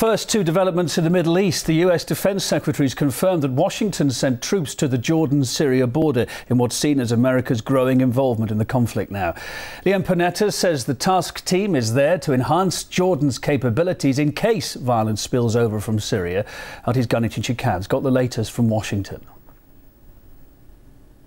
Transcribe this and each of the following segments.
First, two developments in the Middle East. The US Defense Secretary has confirmed that Washington sent troops to the Jordan-Syria border in what's seen as America's growing involvement in the conflict now. Leon Panetta says the task team is there to enhance Jordan's capabilities in case violence spills over from Syria. Artie's Ganich Chikan's got the latest from Washington.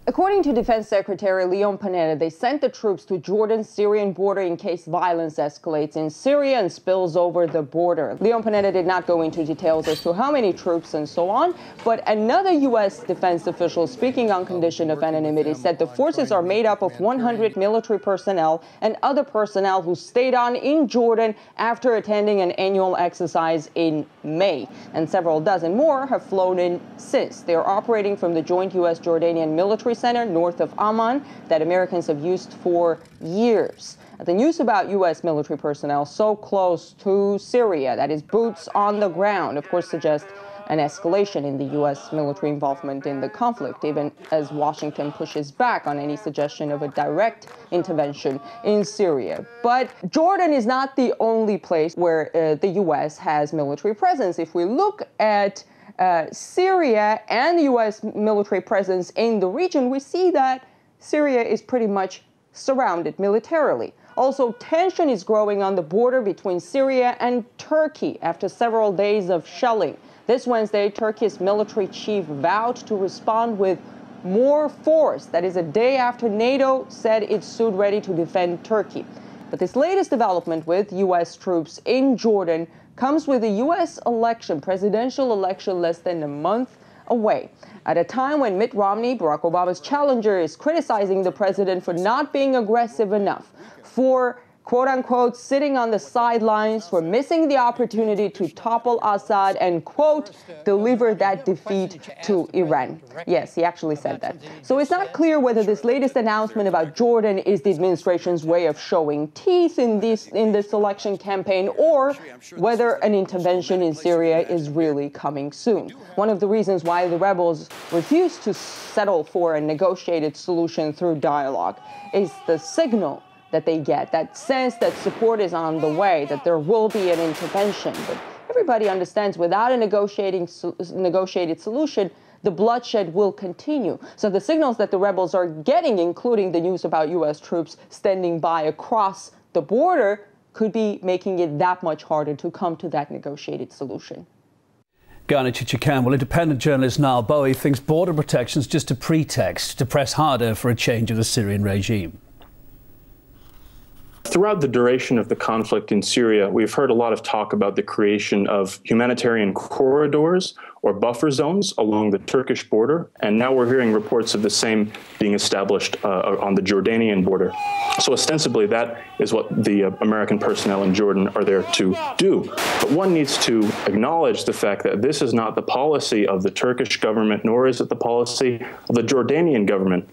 According to Defense Secretary Leon Panetta, they sent the troops to Jordan-Syrian border in case violence escalates in Syria and spills over the border. Leon Panetta did not go into details as to how many troops and so on, but another U.S. defense official speaking on condition of anonymity said the forces are made up of 100 military personnel and other personnel who stayed on in Jordan after attending an annual exercise in May. And several dozen more have flown in since. They are operating from the joint U.S.-Jordanian military center north of Amman that Americans have used for years. The news about U.S. military personnel so close to Syria, that is boots on the ground, of course suggests an escalation in the U.S. military involvement in the conflict, even as Washington pushes back on any suggestion of a direct intervention in Syria. But Jordan is not the only place where the U.S. has military presence. If we look at Syria and the U.S. military presence in the region, we see that Syria is pretty much surrounded militarily. Also, tension is growing on the border between Syria and Turkey after several days of shelling. This Wednesday, Turkey's military chief vowed to respond with more force. That is a day after NATO said it stood ready to defend Turkey. But this latest development with U.S. troops in Jordan comes with a U.S. presidential election less than a month away, at a time when Mitt Romney, Barack Obama's challenger, is criticizing the president for not being aggressive enough, for quote-unquote sitting on the sidelines, for missing the opportunity to topple Assad and, quote, deliver that defeat to Iran. Yes, he actually said that. So it's not clear whether this latest announcement about Jordan is the administration's way of showing teeth in this election campaign, or whether an intervention in Syria is really coming soon. One of the reasons why the rebels refuse to settle for a negotiated solution through dialogue is the signal that they get, that sense that support is on the way, that there will be an intervention. But everybody understands without a negotiated solution, the bloodshed will continue. So the signals that the rebels are getting, including the news about U.S. troops standing by across the border, could be making it that much harder to come to that negotiated solution. Ganich Chikan. Well, independent journalist Niall Bowie thinks border protection is just a pretext to press harder for a change of the Syrian regime. Throughout the duration of the conflict in Syria, we've heard a lot of talk about the creation of humanitarian corridors or buffer zones along the Turkish border, and now we're hearing reports of the same being established on the Jordanian border. So ostensibly, that is what the American personnel in Jordan are there to do. But one needs to acknowledge the fact that this is not the policy of the Turkish government, nor is it the policy of the Jordanian government.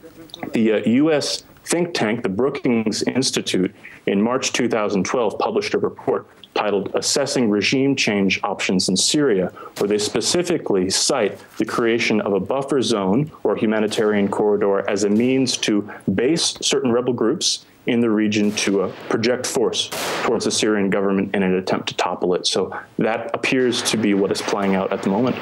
The U.S. think tank, the Brookings Institute, in March 2012 published a report titled Assessing Regime Change Options in Syria, where they specifically cite the creation of a buffer zone or humanitarian corridor as a means to base certain rebel groups in the region to project force towards the Syrian government in an attempt to topple it. So that appears to be what is playing out at the moment.